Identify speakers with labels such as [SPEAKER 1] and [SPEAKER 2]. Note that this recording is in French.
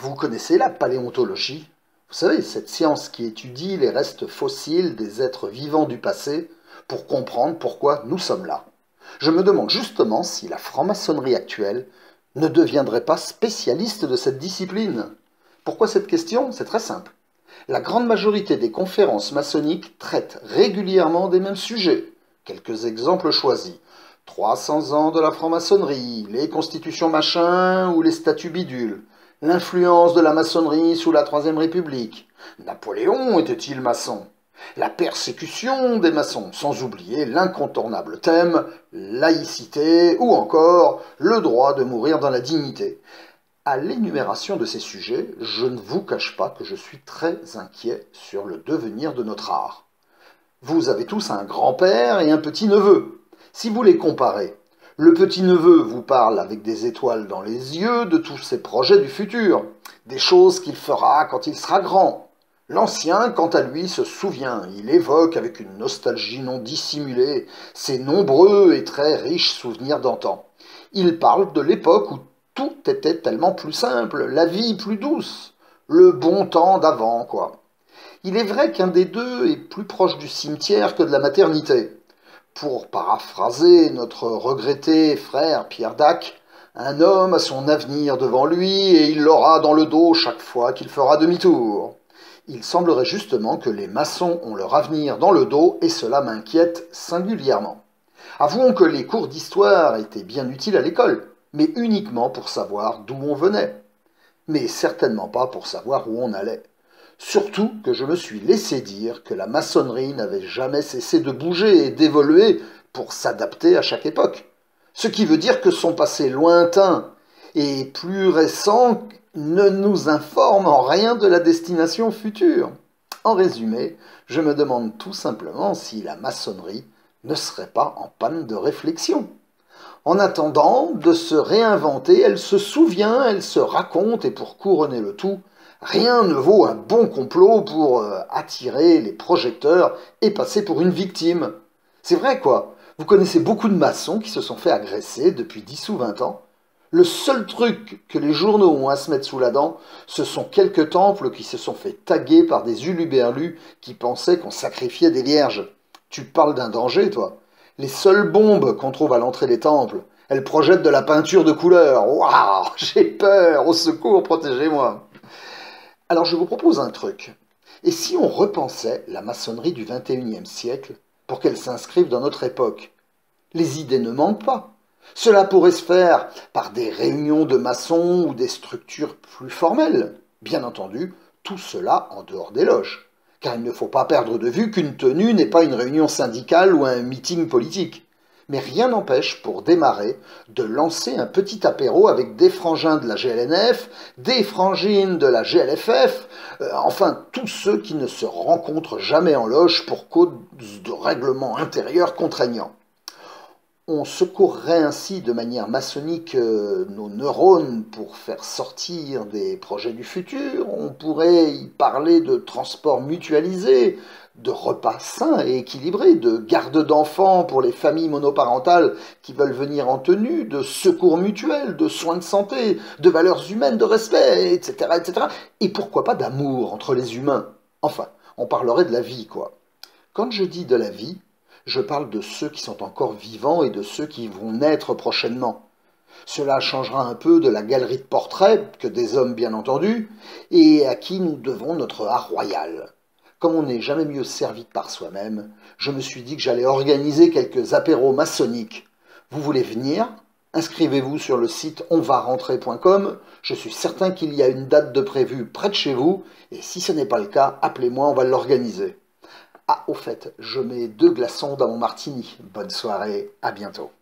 [SPEAKER 1] Vous connaissez la paléontologie? Vous savez, cette science qui étudie les restes fossiles des êtres vivants du passé pour comprendre pourquoi nous sommes là. Je me demande justement si la franc-maçonnerie actuelle ne deviendrait pas spécialiste de cette discipline. Pourquoi cette question? C'est très simple. La grande majorité des conférences maçonniques traitent régulièrement des mêmes sujets. Quelques exemples choisis. 300 ans de la franc-maçonnerie, les constitutions machin ou les statuts bidules, l'influence de la maçonnerie sous la Troisième République, Napoléon était-il maçon? La persécution des maçons, sans oublier l'incontournable thème, laïcité ou encore le droit de mourir dans la dignité. À l'énumération de ces sujets, je ne vous cache pas que je suis très inquiet sur le devenir de notre art. Vous avez tous un grand-père et un petit-neveu. Si vous les comparez, le petit-neveu vous parle avec des étoiles dans les yeux de tous ses projets du futur, des choses qu'il fera quand il sera grand. L'ancien, quant à lui, se souvient, il évoque avec une nostalgie non dissimulée ses nombreux et très riches souvenirs d'antan. Il parle de l'époque où tout était tellement plus simple, la vie plus douce, le bon temps d'avant, quoi. Il est vrai qu'un des deux est plus proche du cimetière que de la maternité. Pour paraphraser notre regretté frère Pierre Dac, un homme a son avenir devant lui et il l'aura dans le dos chaque fois qu'il fera demi-tour. Il semblerait justement que les maçons ont leur avenir dans le dos et cela m'inquiète singulièrement. Avouons que les cours d'histoire étaient bien utiles à l'école, mais uniquement pour savoir d'où on venait, mais certainement pas pour savoir où on allait. Surtout que je me suis laissé dire que la maçonnerie n'avait jamais cessé de bouger et d'évoluer pour s'adapter à chaque époque. Ce qui veut dire que son passé lointain et plus récent ne nous informe en rien de la destination future. En résumé, je me demande tout simplement si la maçonnerie ne serait pas en panne de réflexion. En attendant de se réinventer, elle se souvient, elle se raconte et pour couronner le tout, rien ne vaut un bon complot pour attirer les projecteurs et passer pour une victime. C'est vrai quoi, vous connaissez beaucoup de maçons qui se sont fait agresser depuis 10 ou 20 ans. Le seul truc que les journaux ont à se mettre sous la dent, ce sont quelques temples qui se sont fait taguer par des huluberlus qui pensaient qu'on sacrifiait des vierges. Tu parles d'un danger, toi. Les seules bombes qu'on trouve à l'entrée des temples, elles projettent de la peinture de couleur. Waouh, j'ai peur, au secours, protégez-moi. Alors je vous propose un truc. Et si on repensait la maçonnerie du XXIe siècle pour qu'elle s'inscrive dans notre époque? Les idées ne manquent pas. Cela pourrait se faire par des réunions de maçons ou des structures plus formelles. Bien entendu, tout cela en dehors des loges. Car il ne faut pas perdre de vue qu'une tenue n'est pas une réunion syndicale ou un meeting politique. Mais rien n'empêche, pour démarrer, de lancer un petit apéro avec des frangins de la GLNF, des frangines de la GLFF, enfin tous ceux qui ne se rencontrent jamais en loge pour cause de règlements intérieurs contraignants. On secourrait ainsi de manière maçonnique nos neurones pour faire sortir des projets du futur. On pourrait y parler de transport mutualisé, de repas sains et équilibrés, de garde d'enfants pour les familles monoparentales qui veulent venir en tenue, de secours mutuels, de soins de santé, de valeurs humaines, de respect, etc., etc. Et pourquoi pas d'amour entre les humains? Enfin, on parlerait de la vie, quoi. Quand je dis de la vie, je parle de ceux qui sont encore vivants et de ceux qui vont naître prochainement. Cela changera un peu de la galerie de portraits, que des hommes bien entendu, et à qui nous devons notre art royal. Comme on n'est jamais mieux servi que par soi-même, je me suis dit que j'allais organiser quelques apéros maçonniques. Vous voulez venir? Inscrivez-vous sur le site onvarentrer.com. Je suis certain qu'il y a une date de prévue près de chez vous, et si ce n'est pas le cas, appelez-moi, on va l'organiser. Ah, au fait, je mets 2 glaçons dans mon martini. Bonne soirée, à bientôt.